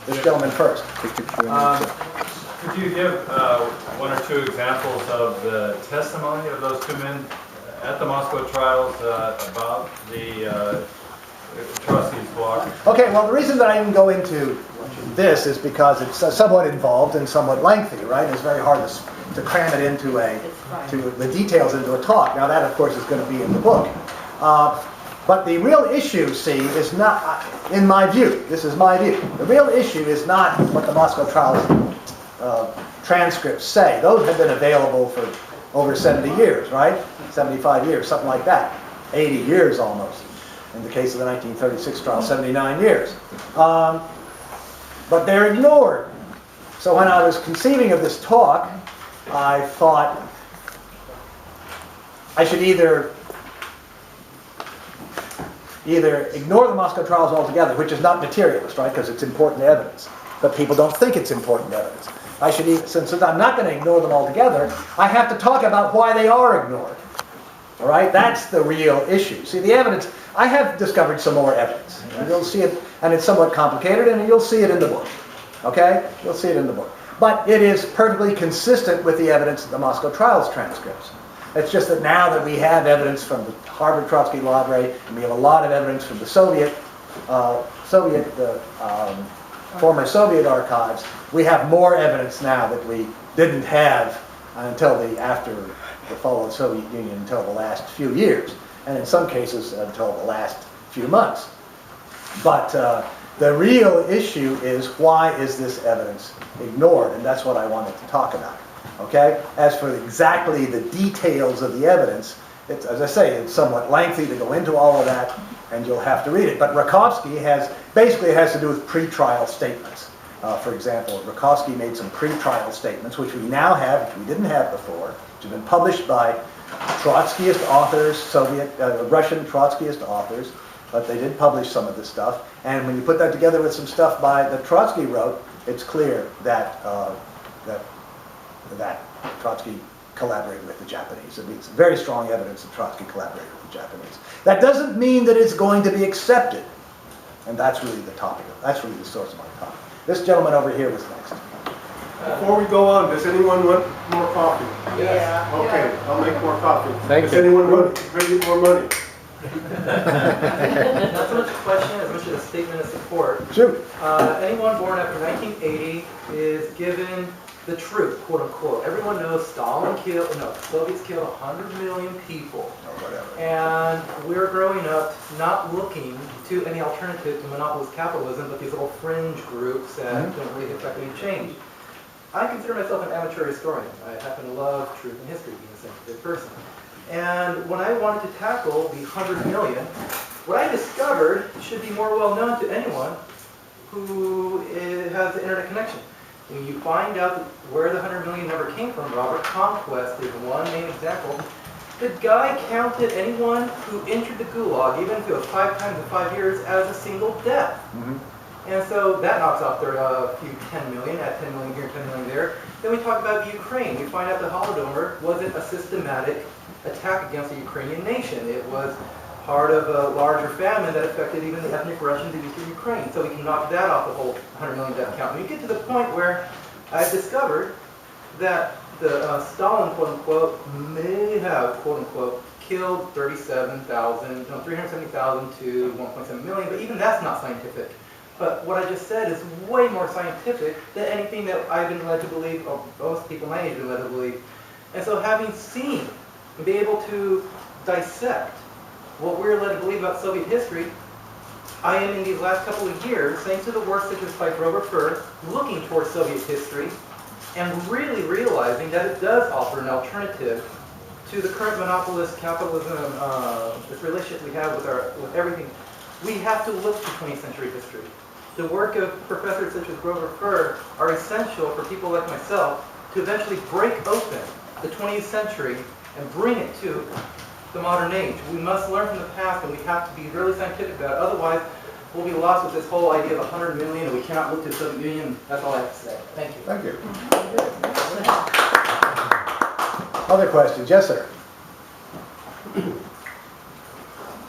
This gentleman first. Could you give one or two examples of the testimony of those two men at the Moscow trials about the Trotsky's block? Okay, well, the reason that I didn't go into this is because it's somewhat involved and somewhat lengthy, right? It's very hard to cram it into the details into a talk. Now, that, of course, is going to be in the book. But the real issue, see, is not, in my view, this is my view, the real issue is not what the Moscow trials transcripts say. Those have been available for over 70 years, right? 75 years, something like that. 80 years almost. In the case of the 1936 trial, 79 years. But they're ignored. So when I was conceiving of this talk, I thought I should either ignore the Moscow trials altogether, which is not materialist, right, because it's important evidence. But people don't think it's important evidence. I should either, since I'm not going to ignore them altogether, I have to talk about why they are ignored. All right, that's the real issue. See, the evidence, I have discovered some more evidence. And you'll see it, and it's somewhat complicated, and you'll see it in the book. Okay? You'll see it in the book. But it is perfectly consistent with the evidence of the Moscow trials transcripts. It's just that now that we have evidence from the Harvard Trotsky Library, and we have a lot of evidence from the former Soviet archives, we have more evidence now that we didn't have until after the fall of the Soviet Union, until the last few years, and in some cases until the last few months. But the real issue is, why is this evidence ignored? And that's what I wanted to talk about. Okay? As for exactly the details of the evidence, it's, as I say, it's somewhat lengthy to go into all of that, and you'll have to read it. But Rakovsky basically it has to do with pretrial statements. For example, Rakovsky made some pretrial statements, which we now have, which we didn't have before, which have been published by Trotskyist authors, Russian Trotskyist authors, but they did publish some of this stuff. And when you put that together with some stuff that Trotsky wrote, it's clear that that Trotsky collaborated with the Japanese. It's very strong evidence that Trotsky collaborated with the Japanese. That doesn't mean that it's going to be accepted. And that's really the topic. That's really the source of my talk. This gentleman over here was next. Before we go on, does anyone want more coffee? Yes. Okay, I'll make more coffee. Thank does you. anyone want to contribute more money? Not so much a question as much as a statement of support. Shoot. Anyone born after 1980 is given the truth, quote unquote. Everyone knows Soviets killed 100 million people. Or whatever. And we're growing up not looking to any alternative to monopolist capitalism, but these little fringe groups that don't really affect any change. I consider myself an amateur historian. I happen to love truth and history, being a scientific person. And when I wanted to tackle the 100 million, what I discovered should be more well known to anyone who has the internet connection. When you find out where the 100 million number came from, Robert Conquest is one main example. The guy counted anyone who entered the Gulag, even if it was 5 times in 5 years, as a single death. And so that knocks off their few 10 million, at 10 million here, 10 million there. Then we talk about Ukraine. We find out the Holodomor wasn't a systematic attack against the Ukrainian nation. It was part of a larger famine that affected even the ethnic Russians in eastern Ukraine. So we can knock that off the whole 100 million death count. And we get to the point where I discovered that the Stalin, quote unquote, may have, quote unquote, killed 370,000 to 1.7 million, but even that's not scientific. But what I just said is way more scientific than anything that I've been led to believe, or most people my age have been led to believe. And so having seen and be able to dissect what we're led to believe about Soviet history, I am in these last couple of years, thanks to the work such as by Furr, looking towards Soviet history and really realizing that it does offer an alternative to the current monopolist capitalism, this relationship we have with everything. We have to look to 20th century history. The work of professors such as Grover Furr are essential for people like myself to eventually break open the 20th century and bring it to the modern age. We must learn from the past, and we have to be really scientific about it. Otherwise, we'll be lost with this whole idea of 100 million, and we cannot look to the Soviet Union. That's all I have to say. Thank you. Thank you. Other questions? Yes, sir.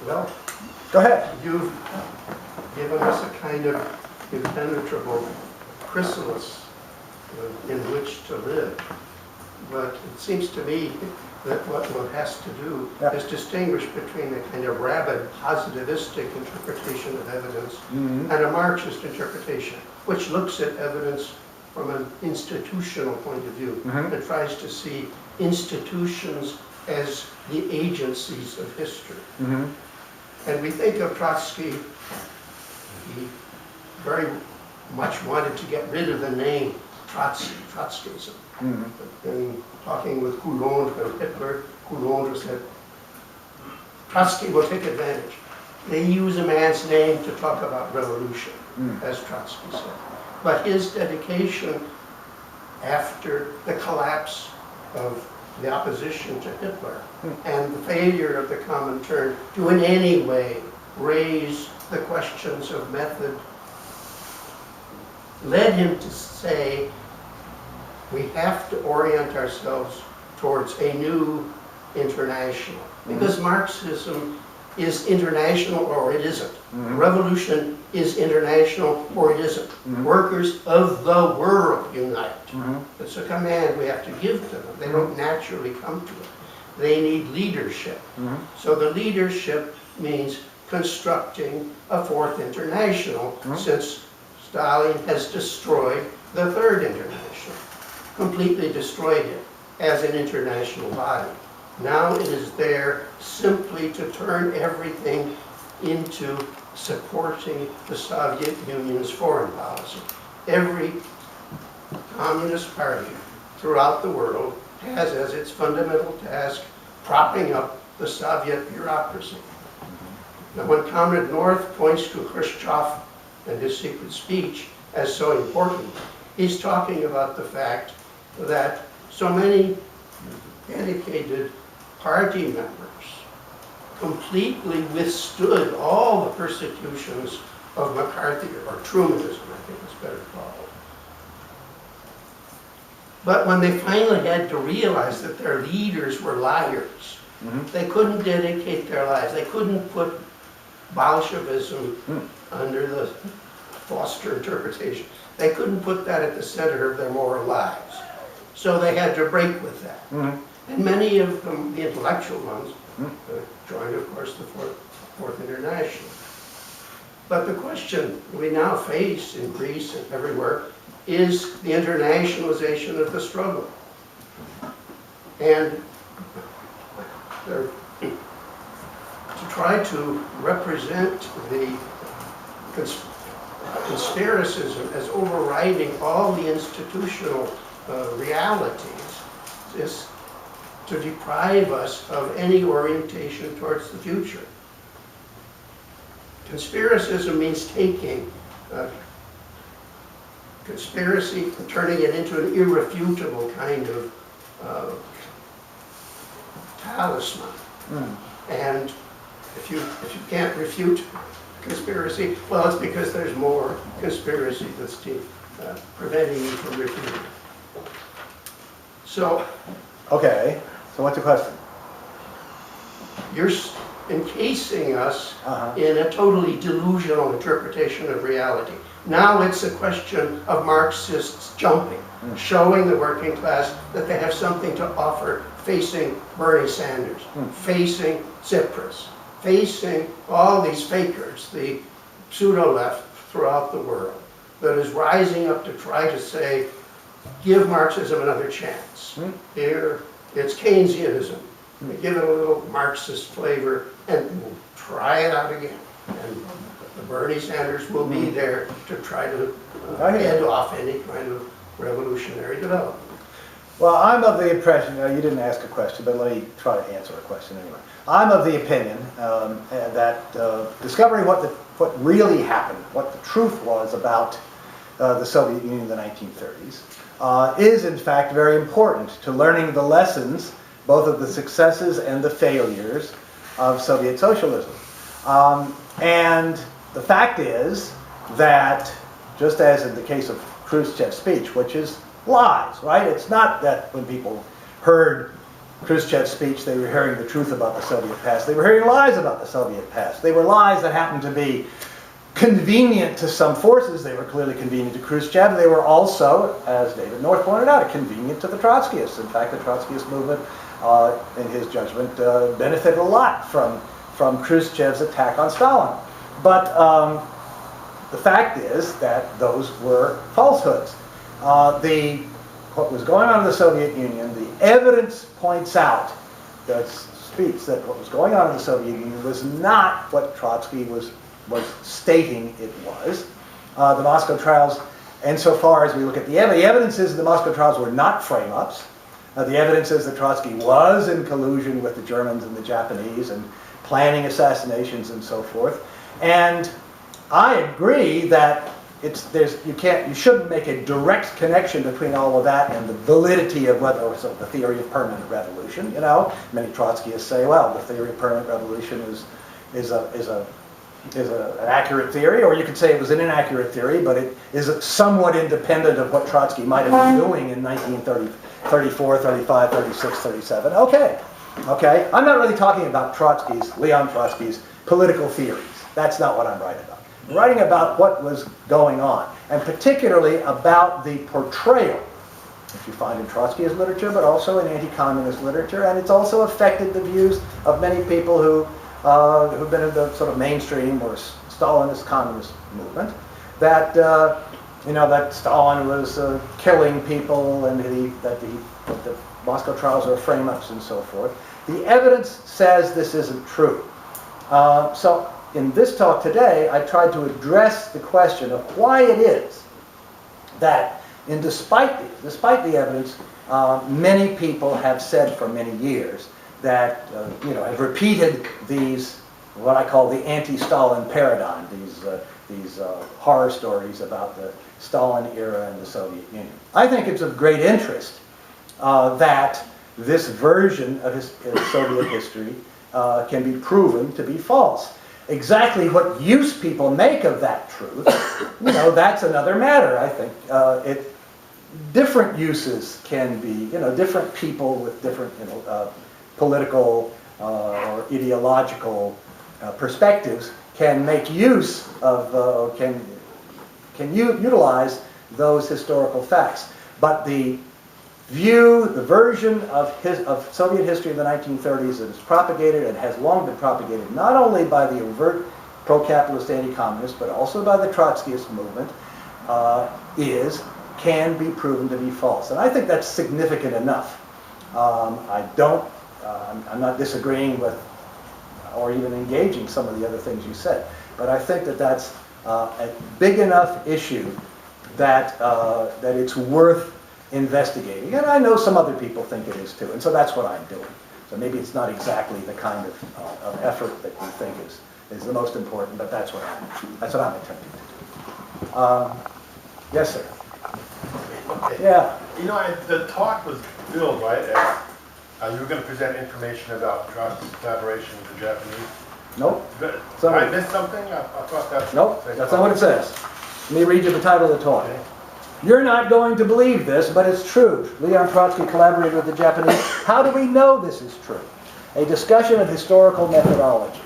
Well, Go ahead. you've given us a kind of impenetrable chrysalis in which to live. But it seems to me that what one has to do is distinguish between a kind of rabid positivistic interpretation of evidence and a Marxist interpretation, which looks at evidence from an institutional point of view and tries to see institutions as the agencies of history. And we think of Trotsky, he very much wanted to get rid of the name Trotskyism. And talking with Coulomb and Hitler, Coulomb said, Trotsky will take advantage. They use a man's name to talk about revolution, as Trotsky said. But his dedication after the collapse of the opposition to Hitler and the failure of the Comintern to in any way raise the questions of method led him to say, we have to orient ourselves towards a new international. Because Marxism is international or it isn't. Revolution is international or it isn't. Workers of the world unite. It's a command we have to give to them. They don't naturally come to it. They need leadership. So the leadership means constructing a fourth international, since Stalin has destroyed the third international, completely destroyed it as an international body. Now it is there simply to turn everything into supporting the Soviet Union's foreign policy. Every communist party throughout the world has as its fundamental task propping up the Soviet bureaucracy. Now when Comrade North points to Khrushchev and his secret speech as so important, he's talking about the fact that so many dedicated party members completely withstood all the persecutions of McCarthy, or Trumanism, I think it's better called. But when they finally had to realize that their leaders were liars, they couldn't dedicate their lives. They couldn't put Bolshevism under the Foster interpretation. They couldn't put that at the center of their moral lives. So they had to break with that. And many of them, the intellectual ones, joined, of course, the Fourth International. But the question we now face in Greece and everywhere is the internationalization of the struggle. And to try to represent the conspiracism as overriding all the institutional realities is to deprive us of any orientation towards the future. Conspiracism means taking conspiracy and turning it into an irrefutable kind of talisman. And if you can't refute conspiracy, well, it's because there's more conspiracy that's preventing you from refuting it. So, Okay, so what's the question? you're encasing us in a totally delusional interpretation of reality. Now it's a question of Marxists jumping, showing the working class that they have something to offer, facing Bernie Sanders, facing Tsipras, facing all these fakers, the pseudo-left throughout the world, that is rising up to try to say, give Marxism another chance. Here, it's Keynesianism. Give it a little Marxist flavor and try it out again. And the Bernie Sanders will be there to try to head off any kind of revolutionary development. Well, I'm of the impression, you didn't ask a question, but let me try to answer a question anyway. I'm of the opinion that discovering what really happened, what the truth was about the Soviet Union in the 1930s, is in fact very important to learning the lessons, both of the successes and the failures of Soviet socialism. And the fact is that, just as in the case of Khrushchev's speech, which is lies, right? It's not that when people heard Khrushchev's speech, they were hearing the truth about the Soviet past. They were hearing lies about the Soviet past. They were lies that happened to be convenient to some forces. They were clearly convenient to Khrushchev. They were also, as David North pointed out, convenient to the Trotskyists. In fact, the Trotskyist movement, in his judgment, benefited a lot from Khrushchev's attack on Stalin. But the fact is that those were falsehoods. What was going on in the Soviet Union, the evidence points out, that speaks that what was going on in the Soviet Union was not what Trotsky was stating it was. The Moscow trials, insofar as we look at the evidence is the Moscow trials were not frame-ups. The evidence is that Trotsky was in collusion with the Germans and the Japanese and planning assassinations and so forth. And I agree that you shouldn't make a direct connection between all of that and the validity of the theory of permanent revolution. You know, many Trotskyists say, well, the theory of permanent revolution is an accurate theory, or you could say it was an inaccurate theory, but it is somewhat independent of what Trotsky might have been doing in 1934, 35, 36, 37. Okay. I'm not really talking about Leon Trotsky's political theories. That's not what I'm writing about. I'm writing about what was going on, and particularly about the portrayal, which you find in Trotskyist literature, but also in anti-communist literature, and it's also affected the views of many people who've been in the sort of mainstream or Stalinist communist movement, that that Stalin was killing people and that the Moscow trials are frame-ups and so forth. The evidence says this isn't true. So in this talk today, I tried to address the question of why it is that, despite the evidence, many people have said for many years that have repeated these, what I call the anti-Stalin paradigm, these horror stories about the Stalin era and the Soviet Union. I think it's of great interest that this version of Soviet history can be proven to be false. Exactly what use people make of that truth, that's another matter. I think different uses can be, different people with different, political or ideological perspectives can make use of, can utilize those historical facts. But the version of Soviet history of the 1930s that is propagated and has long been propagated not only by the overt pro-capitalist anti-communists, but also by the Trotskyist movement, can be proven to be false. And I think that's significant enough. I'm not disagreeing with or even engaging some of the other things you said, but I think that that's a big enough issue that it's worth investigating. And I know some other people think it is too, and so that's what I'm doing. So maybe it's not exactly the kind of effort that you think is the most important, but that's what I'm attempting to do. Yes, sir. Okay. Yeah. The talk was billed, right, as you were going to present information about Trotsky's collaboration with the Japanese. Nope. Did So- I miss something? I thought that's... Nope, that's not what it says. Let me read you the title of the talk. Okay. You're not going to believe this, but it's true. Leon Trotsky collaborated with the Japanese. How do we know this is true? A discussion of historical methodology.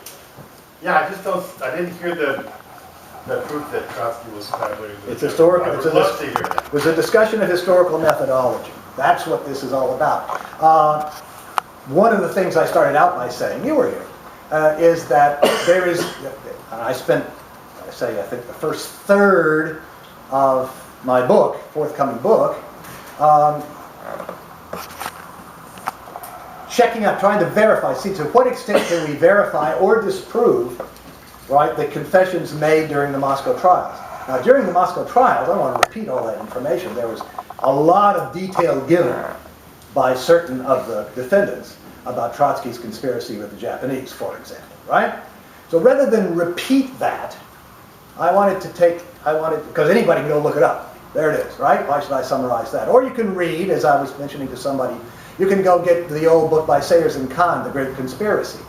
Yeah, I didn't hear the proof that Trotsky was collaborating with It's the historical. Japanese. I would love to hear that. It was a discussion of historical methodology. That's what this is all about. One of the things I started out by saying, you were here, is that there is, I think the first third of my book, forthcoming book, checking out, trying to verify, see to what extent can we verify or disprove, right, the confessions made during the Moscow trials. Now, during the Moscow trials, I don't want to repeat all that information. There was a lot of detail given by certain of the defendants about Trotsky's conspiracy with the Japanese, for example, right? So rather than repeat that, because anybody can go look it up. There it is, right? Why should I summarize that? Or you can read, as I was mentioning to somebody, you can go get the old book by Sayers and Kahn, The Great Conspiracy.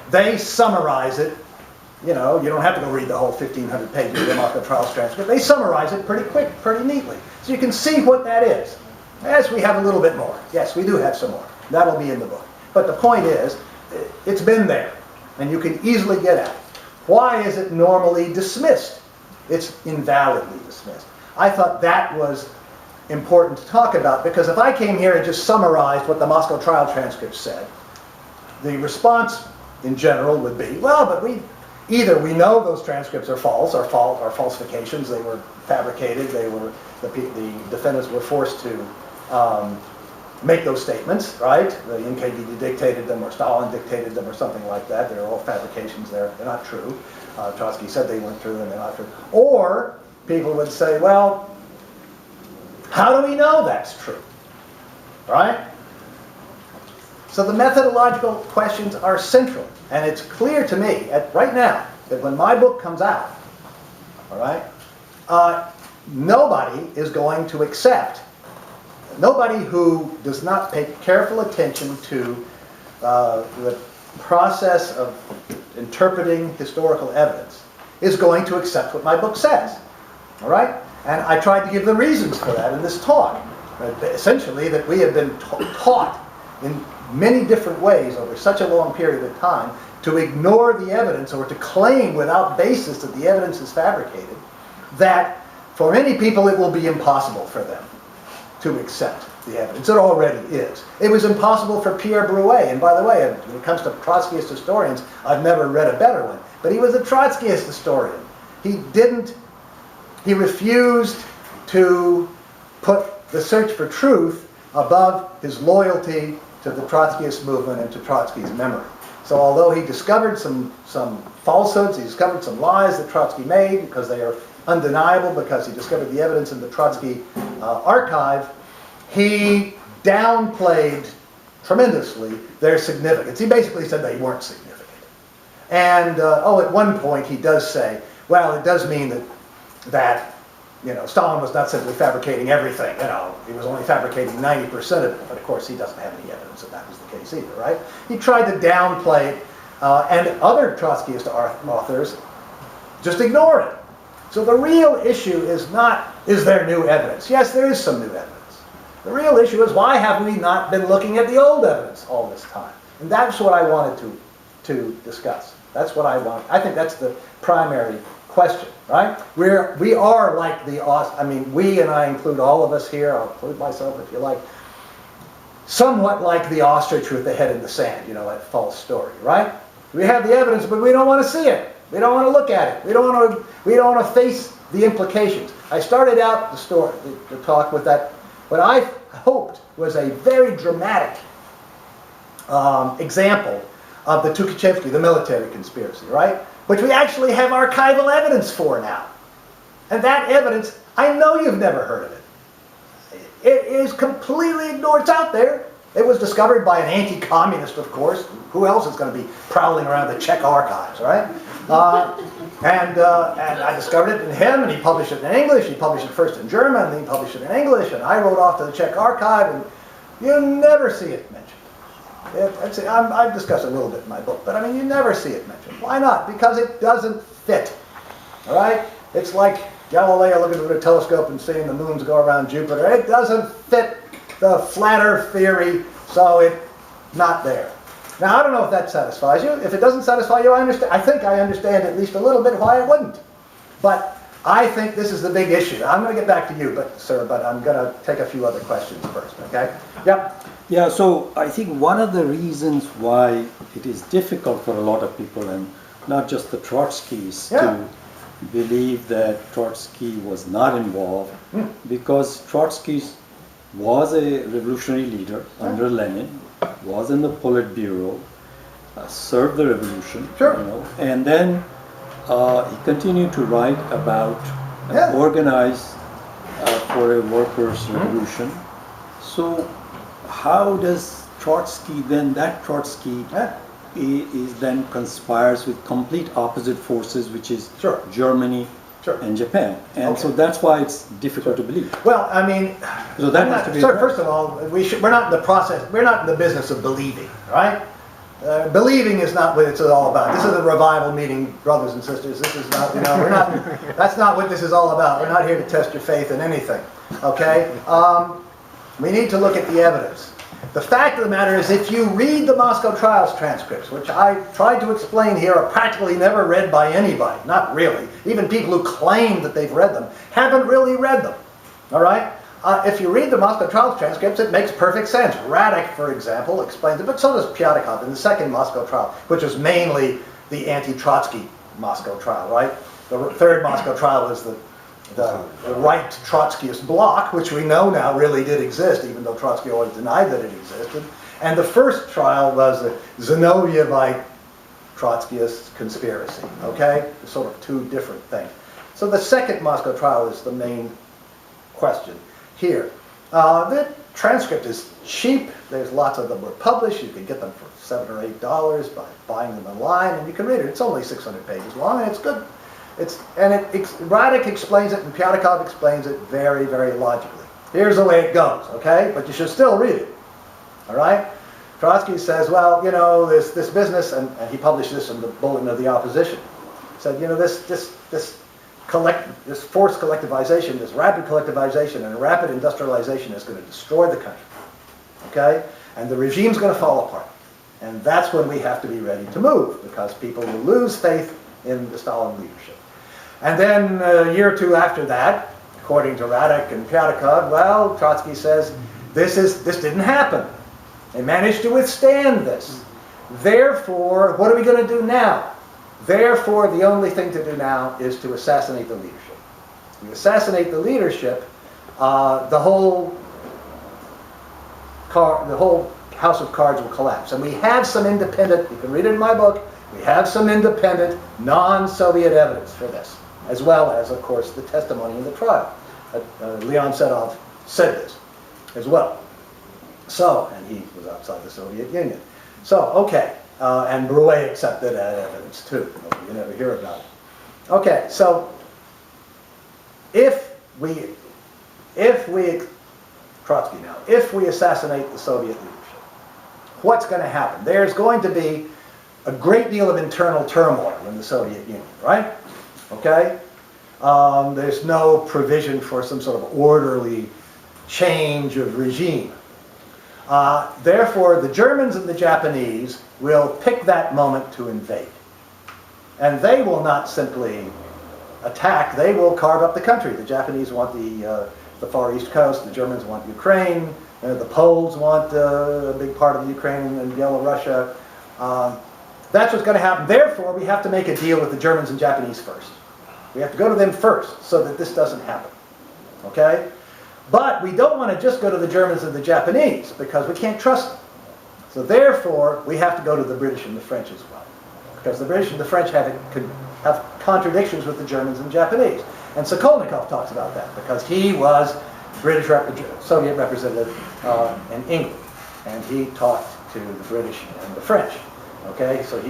They summarize it. You don't have to go read the whole 1,500 pages of the Moscow trials transcript. They summarize it pretty quick, pretty neatly. So you can see what that is. Yes, we have a little bit more. Yes, we do have some more. That'll be in the book. But the point is, it's been there, and you can easily get at it. Why is it normally dismissed It's invalidly dismissed. I thought that was important to talk about, because if I came here and just summarized what the Moscow trial transcript said, the response in general would be, well, but either we know those transcripts are false, or falsifications, they were fabricated, the defendants were forced to make those statements, right? The NKVD dictated them, or Stalin dictated them, or something like that. They're all fabrications, they're not true. Trotsky said they weren't true, and they're not true. Or people would say, well, how do we know that's true, right? So the methodological questions are central, and it's clear to me right now that when my book comes out, all right, nobody is going to accept, nobody who does not pay careful attention to the process of interpreting historical evidence is going to accept what my book says, all right? And I tried to give the reasons for that in this talk. Essentially, that we have been taught in many different ways over such a long period of time to ignore the evidence, or to claim without basis that the evidence is fabricated, that for many people it will be impossible for them to accept the evidence. It already is. It was impossible for Pierre Brouet, and by the way, when it comes to Trotskyist historians, I've never read a better one, but he was a Trotskyist historian. He refused to put the search for truth above his loyalty to the Trotskyist movement and to Trotsky's memory. So although he discovered some falsehoods, he discovered some lies that Trotsky made, because they are undeniable, because he discovered the evidence in the Trotsky archive, he downplayed tremendously their significance. He basically said they weren't significant. And at one point he does say, well, it does mean that Stalin was not simply fabricating everything. He was only fabricating 90% of it. But of course, he doesn't have any evidence that was the case either, right? He tried to downplay it, and other Trotskyist authors just ignore it. So the real issue is not, is there new evidence? Yes, there is some new evidence. The real issue is, why have we not been looking at the old evidence all this time? And that's what I wanted to discuss. That's what I want. I think that's the primary question, right? We are like we, and I include all of us here, I'll include myself if you like, somewhat like the ostrich with the head in the sand, that false story, right? We have the evidence, but we don't want to see it. We don't want to look at it. We don't want to face the implications. I started out the talk with that, what I hoped was a very dramatic example of the Tukhachevsky, the military conspiracy, right? Which we actually have archival evidence for now. And that evidence, I know you've never heard of it. It is completely ignored. It's out there. It was discovered by an anti-communist, of course. Who else is going to be prowling around the Czech archives, right? And I discovered it in him, and he published it in English. He published it first in German, and then he published it in English. And I wrote off to the Czech archive, and you never see it mentioned. I've discussed it a little bit in my book, but you never see it mentioned. Why not? Because it doesn't fit. All right? It's like Galileo looking through a telescope and seeing the moons go around Jupiter. It doesn't fit the flat Earth theory, so it's not there. Now, I don't know if that satisfies you. If it doesn't satisfy you, I think I understand at least a little bit why it wouldn't. But I think this is the big issue. I'm going to get back to you, sir, but I'm going to take a few other questions first, okay? Yep. Yeah, so I think one of the reasons why it is difficult for a lot of people, and not just the Trotskys, to believe that Trotsky was not involved, because Trotsky was a revolutionary leader under Lenin, was in the Politburo, served the revolution, and then he continued to write about organize for a workers' revolution. So how does Trotsky then, that Trotsky is then conspires with complete opposite forces, which is Germany and Japan, and so that's why it's difficult to believe. Well, so that has to be. Sir, first of all, we're not in the process. We're not in the business of believing, right? Believing is not what it's all about. This is a revival meeting, brothers and sisters. This is not, we're not. That's not what this is all about. We're not here to test your faith in anything. Okay? We need to look at the evidence. The fact of the matter is, if you read the Moscow trials transcripts, which I tried to explain here are practically never read by anybody, not really, even people who claim that they've read them, haven't really read them, all right? If you read the Moscow trials transcripts, it makes perfect sense. Radek, for example, explains it, but so does Pyatakov in the second Moscow trial, which is mainly the anti-Trotsky Moscow trial, right? The third Moscow trial was the right Trotskyist bloc, which we know now really did exist, even though Trotsky always denied that it existed. And the first trial was the Zinovьevite Trotskyist conspiracy, okay? Sort of two different things. So the second Moscow trial is the main question here. The transcript is cheap. There's lots of them were published. You can get them for $7 or $8 by buying them online, and you can read it. It's only 600 pages long, and it's good. Radek explains it and Pyatakov explains it very, very logically. Here's the way it goes, okay? But you should still read it, all right? Trotsky says, well, you know, this business, and he published this in the Bulletin of the Opposition, said, you know, this forced collectivization, this rapid collectivization and rapid industrialization is going to destroy the country, okay? And the regime's going to fall apart. And that's when we have to be ready to move, because people will lose faith in the Stalin leadership. And then a year or two after that, according to Radek and Pyatakov, well, Trotsky says, this didn't happen. They managed to withstand this. Therefore, what are we going to do now? Therefore, the only thing to do now is to assassinate the leadership. We assassinate the leadership, the whole house of cards will collapse. And we have some independent, you can read it in my book, we have some independent, non-Soviet evidence for this, as well as, of course, the testimony in the trial. Leon Sedov said this as well. So, and he was outside the Soviet Union. So, okay, and Brouet accepted that evidence too. You never hear about it. Okay, so if we Trotsky now, if we assassinate the Soviet leadership, what's going to happen? There's going to be a great deal of internal turmoil in the Soviet Union, right? Okay? There's no provision for some sort of orderly change of regime. Therefore, the Germans and the Japanese will pick that moment to invade. And they will not simply attack, they will carve up the country. The Japanese want the Far East Coast, the Germans want Ukraine, the Poles want a big part of Ukraine and Yellow-Russia. That's what's going to happen. Therefore, we have to make a deal with the Germans and Japanese first. We have to go to them first so that this doesn't happen. Okay? But we don't want to just go to the Germans and the Japanese because we can't trust them. So therefore, we have to go to the British and the French as well. Because the British and the French have contradictions with the Germans and Japanese. And Sokolnikov talks about that because he was Soviet representative in England. And he talked to the British and the French. Okay, so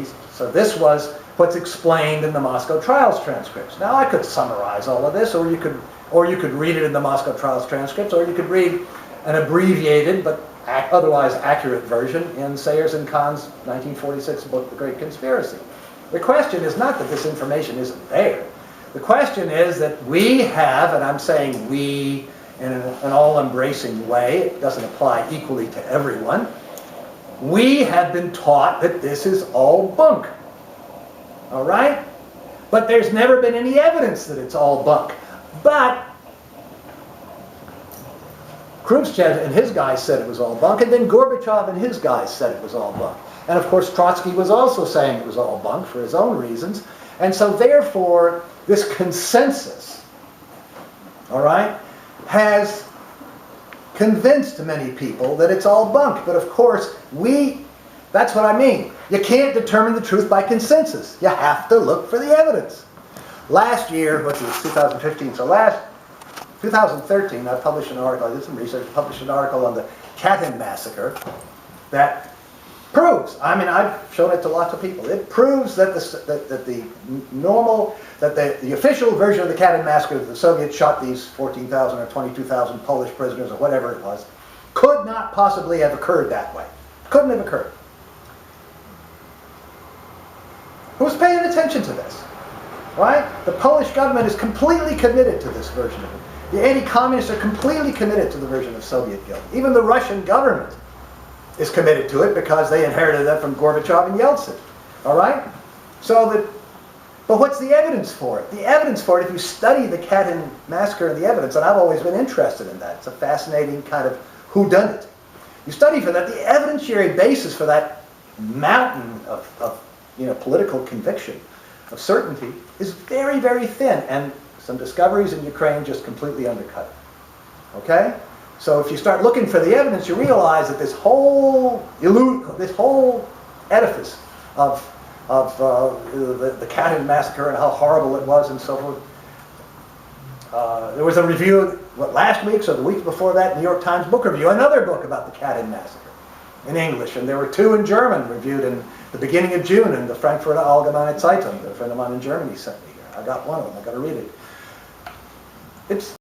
this was what's explained in the Moscow trials transcripts. Now I could summarize all of this, or you could read it in the Moscow trials transcripts, or you could read an abbreviated but otherwise accurate version in Sayers and Kahn's 1946 book, The Great Conspiracy. The question is not that this information isn't there. The question is that we have, and I'm saying we in an all-embracing way, it doesn't apply equally to everyone, we have been taught that this is all bunk. All right? But there's never been any evidence that it's all bunk. But Khrushchev and his guys said it was all bunk, and then Gorbachev and his guys said it was all bunk. And of course Trotsky was also saying it was all bunk for his own reasons. And so therefore, this consensus, all right, has convinced many people that it's all bunk. But of course, that's what I mean. You can't determine the truth by consensus. You have to look for the evidence. Last year, which was 2015, so 2013, I published an article, I did some research, published an article on the Katyn massacre that proves, I mean, I've shown it to lots of people, it proves that the official version of the Katyn massacre, that the Soviets shot these 14,000 or 22,000 Polish prisoners or whatever it was, could not possibly have occurred that way. Couldn't have occurred. Who's paying attention to this? Right? The Polish government is completely committed to this version of it. The anti-communists are completely committed to the version of Soviet guilt. Even the Russian government is committed to it because they inherited that from Gorbachev and Yeltsin. All right? So that, but what's the evidence for it? The evidence for it, if you study the Katyn massacre and the evidence, and I've always been interested in that, it's a fascinating kind of whodunit. You study for that, the evidentiary basis for that mountain of political conviction, of certainty, is very, very thin, and some discoveries in Ukraine just completely undercut it. Okay? So if you start looking for the evidence, you realize that this whole edifice of the Katyn massacre and how horrible it was and so forth. There was a review, last week, so the week before that, New York Times book review, another book about the Katyn massacre in English, and there were 2 in German reviewed in the beginning of June in the Frankfurter Allgemeine Zeitung. A friend of mine in Germany sent me here. I got one of them. I got to read it. It's